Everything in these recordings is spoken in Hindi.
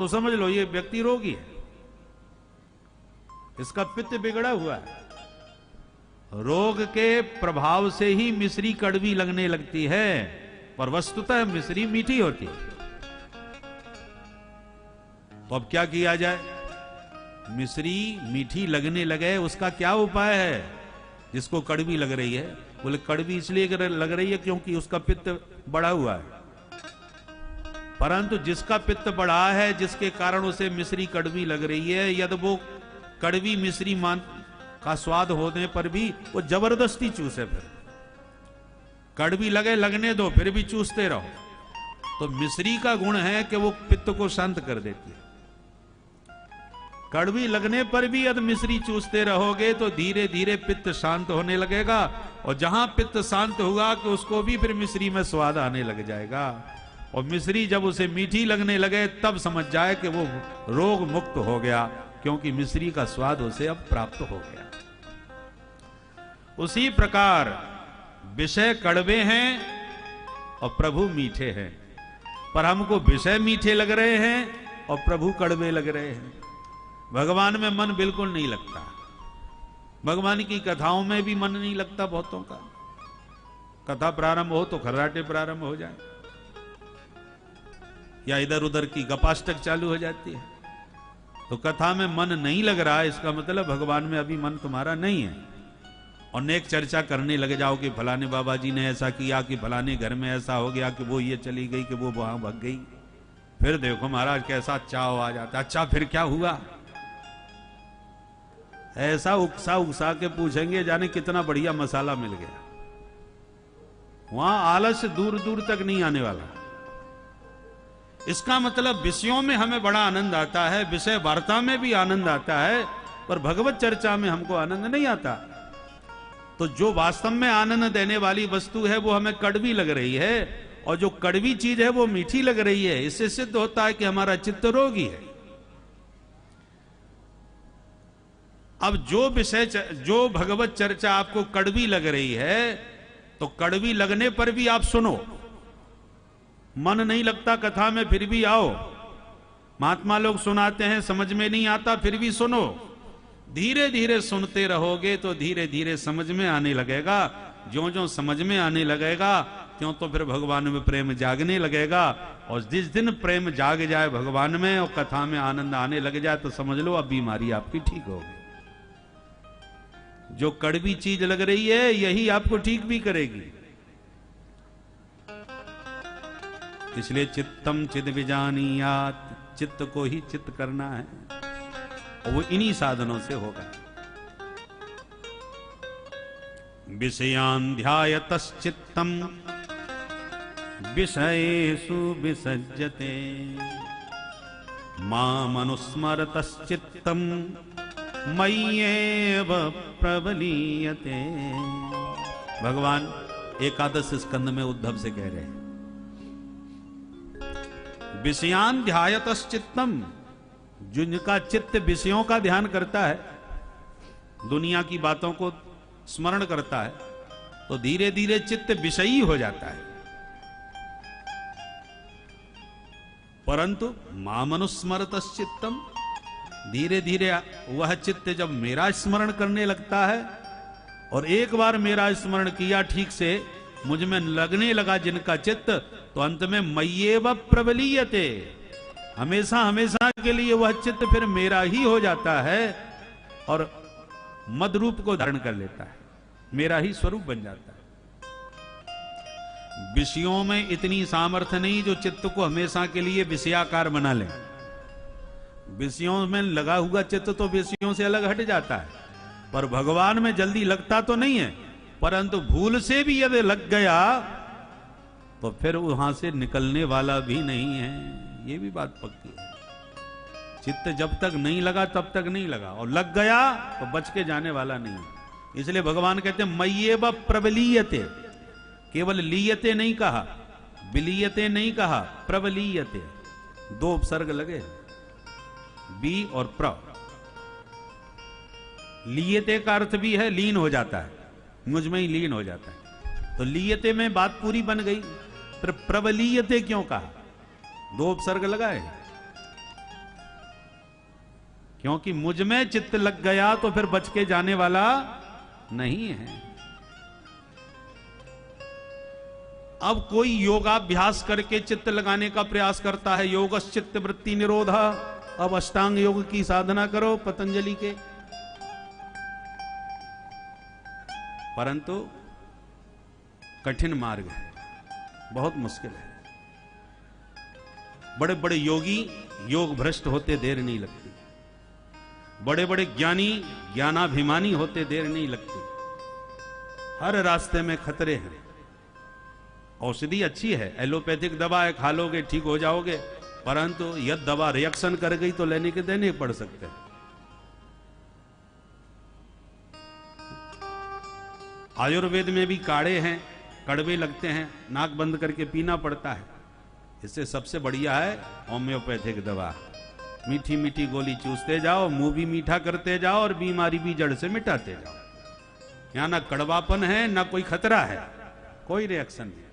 तो समझ लो ये व्यक्ति रोगी है, इसका पित्त बिगड़ा हुआ है। रोग के प्रभाव से ही मिश्री कड़वी लगने लगती है, पर वस्तुतः मिश्री मीठी होती है। तो अब क्या किया जाए? मिश्री मीठी लगने लगे उसका क्या उपाय है? जिसको कड़वी लग रही है, बोले कड़वी इसलिए लग रही है क्योंकि उसका पित्त बढ़ा हुआ है। परंतु जिसका पित्त बढ़ा है, जिसके कारण उसे मिश्री कड़वी लग रही है, यदि वो कड़वी मिश्री का स्वाद होने पर भी वो जबरदस्ती चूसे, फिर कड़वी लगे लगने दो, फिर भी चूसते रहो। तो मिश्री का गुण है कि वो पित्त को शांत कर देती है। कड़वी लगने पर भी यदि मिश्री चूसते रहोगे तो धीरे धीरे पित्त शांत होने लगेगा, और जहां पित्त शांत हुआ कि उसको भी फिर मिश्री में स्वाद आने लग जाएगा। और मिश्री जब उसे मीठी लगने लगे तब समझ जाए कि वो रोग मुक्त हो गया, क्योंकि मिश्री का स्वाद उसे अब प्राप्त हो गया। उसी प्रकार विषय कड़वे हैं और प्रभु मीठे हैं, पर हमको विषय मीठे लग रहे हैं और प्रभु कड़वे लग रहे हैं। भगवान में मन बिल्कुल नहीं लगता, भगवान की कथाओं में भी मन नहीं लगता बहुतों का। कथा प्रारंभ हो तो खर्राटे प्रारंभ हो जाए, या इधर उधर की गपाष्टक चालू हो जाती है। तो कथा में मन नहीं लग रहा है, इसका मतलब भगवान में अभी मन तुम्हारा नहीं है। और नेक चर्चा करने लगे जाओ कि फलाने बाबा जी ने ऐसा किया, कि फलाने घर में ऐसा हो गया, कि वो ये चली गई, कि वो वहां भाग गई। फिर देखो महाराज कैसा चाव आ जाता। अच्छा फिर क्या हुआ? ऐसा उकसा उकसा के पूछेंगे जाने कितना बढ़िया मसाला मिल गया। वहां आलस्य दूर दूर तक नहीं आने वाला। इसका मतलब विषयों में हमें बड़ा आनंद आता है, विषय वार्ता में भी आनंद आता है, पर भगवत चर्चा में हमको आनंद नहीं आता। तो जो वास्तव में आनंद देने वाली वस्तु है वो हमें कड़वी लग रही है, और जो कड़वी चीज है वो मीठी लग रही है। इससे सिद्ध होता है कि हमारा चित्त रोगी है। अब जो विषय, जो भगवत चर्चा आपको कड़वी लग रही है, तो कड़वी लगने पर भी आप सुनो। मन नहीं लगता कथा में, फिर भी आओ। महात्मा लोग सुनाते हैं, समझ में नहीं आता, फिर भी सुनो। धीरे धीरे सुनते रहोगे तो धीरे धीरे समझ में आने लगेगा। ज्यों ज्यों समझ में आने लगेगा त्यों तो फिर भगवान में प्रेम जागने लगेगा। और जिस दिन प्रेम जाग जाए भगवान में और कथा में आनंद आने लग जाए, तो समझ लो अब बीमारी आपकी ठीक होगी। जो कड़वी चीज लग रही है यही आपको ठीक भी करेगी। इसलिए चित्तम चिद विजानियात, चित्त को ही चित्त करना है, और वो इन्हीं साधनों से होगा। विषयान् ध्यायतश्चित्तम विषयेषु विसज्जते, मामनुस्मरतश्चित्तम मय्येव प्रबलीयते। भगवान एकादश स्कंद में उद्धव से कह रहे हैं, विषयान् ध्यायतश्चित्तम, जिनका चित्त विषयों का ध्यान करता है, दुनिया की बातों को स्मरण करता है, तो धीरे धीरे चित्त विषयी हो जाता है। परंतु मामनुस्मरतश्चित्तम, धीरे धीरे वह चित्त जब मेरा स्मरण करने लगता है, और एक बार मेरा स्मरण किया ठीक से, मुझ में लगने लगा जिनका चित्त, तो अंत में मय्येव प्रबलीयते, हमेशा हमेशा के लिए वह चित्त फिर मेरा ही हो जाता है और मद रूप को धारण कर लेता है, मेरा ही स्वरूप बन जाता है। विषयों में इतनी सामर्थ्य नहीं जो चित्त को हमेशा के लिए विषयाकार बना ले। विषयों में लगा हुआ चित्त तो विषयों से अलग हट जाता है, पर भगवान में जल्दी लगता तो नहीं है, परंतु भूल से भी यदि लग गया तो फिर वहां से निकलने वाला भी नहीं है। ये भी बात पक्की है। चित्त जब तक नहीं लगा तब तक नहीं लगा, और लग गया तो बच के जाने वाला नहीं है। इसलिए भगवान कहते हैं मय्येव प्रबलीयते, केवल लीयते नहीं कहा, विलीयते नहीं कहा, प्रबलीयते। दो उपसर्ग लगे, बी और प्र। लीयते का अर्थ भी है लीन हो जाता है, मुझ में ही लीन हो जाता है। तो लीयते में बात पूरी बन गई, फिर प्रबलीयते क्यों कहा? दो उपसर्ग लगाए, क्योंकि मुझ में चित्त लग गया तो फिर बच के जाने वाला नहीं है। अब कोई योगाभ्यास करके चित्त लगाने का प्रयास करता है, योगश्चित्त वृत्ति निरोधा। अब अष्टांग योग की साधना करो पतंजलि के, परंतु कठिन मार्ग है, बहुत मुश्किल है। बड़े बड़े योगी योग भ्रष्ट होते देर नहीं लगती, बड़े बड़े ज्ञानी ज्ञानाभिमानी होते देर नहीं लगती। हर रास्ते में खतरे हैं। औषधि अच्छी है, एलोपैथिक दवा है, खा लोगे ठीक हो जाओगे, परंतु यदि दवा रिएक्शन कर गई तो लेने के देने पड़ सकते हैं। आयुर्वेद में भी काढ़े हैं, कड़वे लगते हैं, नाक बंद करके पीना पड़ता है। इससे सबसे बढ़िया है होम्योपैथिक दवा। मीठी मीठी गोली चूसते जाओ, मुंह भी मीठा करते जाओ और बीमारी भी जड़ से मिटाते जाओ। यहां ना कड़वापन है ना कोई खतरा है, कोई रिएक्शन नहीं।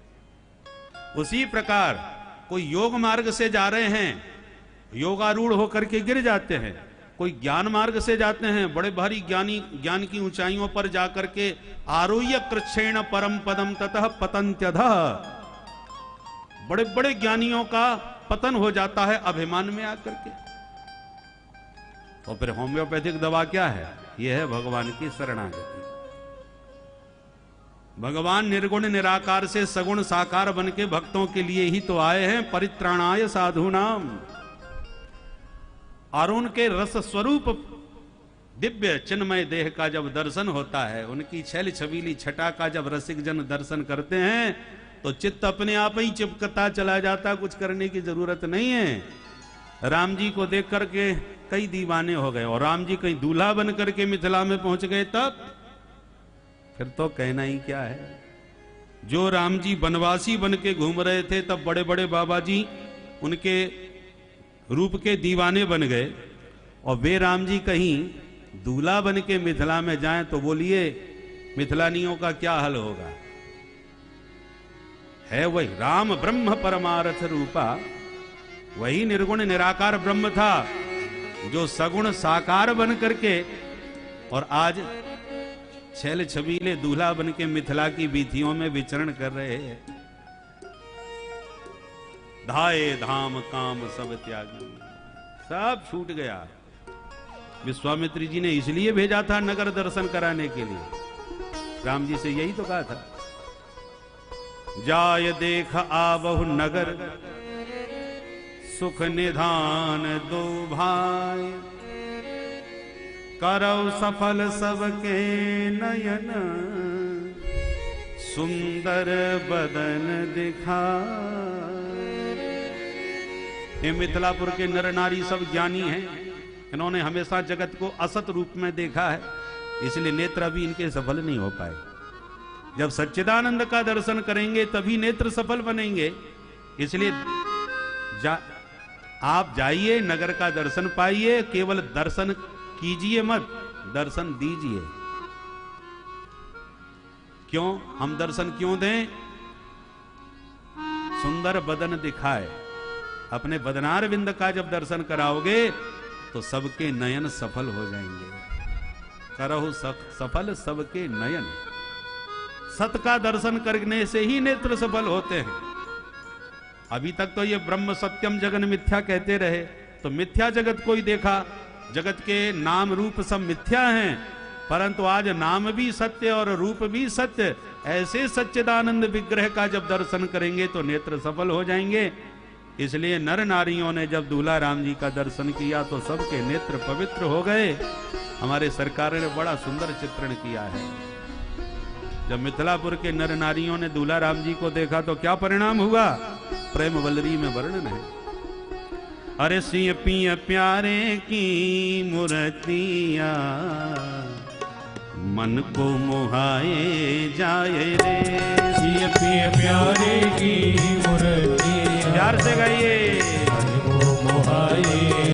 उसी प्रकार कोई योग मार्ग से जा रहे हैं, योगारूढ़ होकर के गिर जाते हैं। कोई ज्ञान मार्ग से जाते हैं, बड़े भारी ज्ञानी ज्ञान की ऊंचाइयों पर जाकर के आरोह्य कृच्छेण परम पदम ततः पतंत्यधः, बड़े बड़े ज्ञानियों का पतन हो जाता है अभिमान में आकर के। तो फिर होम्योपैथिक दवा क्या है? यह है भगवान की शरणागति। भगवान निर्गुण निराकार से सगुण साकार बन के भक्तों के लिए ही तो आए हैं, परित्राणाय साधूनाम। और उनके रस स्वरूप दिव्य चिन्मय देह का जब दर्शन होता है, उनकी छैल छबीली छटा का जब रसिक जन दर्शन करते हैं तो चित्त अपने आप ही चिपकता चला जाता, कुछ करने की जरूरत नहीं है। राम जी को देख करके कई दीवाने हो गए, और राम जी कहीं दूल्हा बन करके मिथिला में पहुंच गए तब फिर तो कहना ही क्या है। जो राम जी वनवासी बन के घूम रहे थे तब बड़े बड़े बाबा जी उनके रूप के दीवाने बन गए, और वे राम जी कहीं दूल्हा बन के मिथिला में जाएं तो बोलिए मिथिलानियों का क्या हाल होगा। है वही राम ब्रह्म परमार्थ रूपा, वही निर्गुण निराकार ब्रह्म था जो सगुण साकार बन करके और आज छैल छबीले दूल्हा बन के मिथिला की वीथियों में विचरण कर रहे हैं। धाये धाम काम सब त्यागी, सब छूट गया। विश्वामित्र जी ने इसलिए भेजा था नगर दर्शन कराने के लिए, राम जी से यही तो कहा था, जाय देख आवहु नगर सुख निधान दो भाई, करौ सफल सबके नयन सुंदर बदन दिखाए। ये मिथिलापुर के नर नारी सब ज्ञानी हैं, इन्होंने हमेशा जगत को असत रूप में देखा है, इसलिए नेत्र अभी इनके सफल नहीं हो पाए। जब सच्चिदानंद का दर्शन करेंगे तभी नेत्र सफल बनेंगे। इसलिए आप जाइए, नगर का दर्शन पाइए, केवल दर्शन कीजिए मत, दर्शन दीजिए। क्यों? हम दर्शन क्यों दें? सुंदर बदन दिखाए। अपने बदनार बिंद का जब दर्शन कराओगे तो सबके नयन सफल हो जाएंगे। करहु सफल सबके नयन। सत का दर्शन करने से ही नेत्र सफल होते हैं। अभी तक तो ये ब्रह्म सत्यम जगन मिथ्या कहते रहे, तो मिथ्या जगत को ही देखा, जगत के नाम रूप सब मिथ्या हैं, परंतु आज नाम भी सत्य और रूप भी सत्य। ऐसे सच्चिदानंद विग्रह का जब दर्शन करेंगे तो नेत्र सफल हो जाएंगे। इसलिए नर नारियों ने जब दूल्हा राम जी का दर्शन किया तो सबके नेत्र पवित्र हो गए। हमारे सरकार ने बड़ा सुंदर चित्रण किया है। जब मिथिलापुर के नर नारियों ने दूल्हा राम जी को देखा तो क्या परिणाम हुआ, प्रेम वल्लरी में वर्णन है। अरे सिंह पिय प्यारे की मूर्तियां मन को मोहाए जाए रे। सिंह पिय प्यारे की मूर्तियां प्यार से गाइए। मन को मोहाए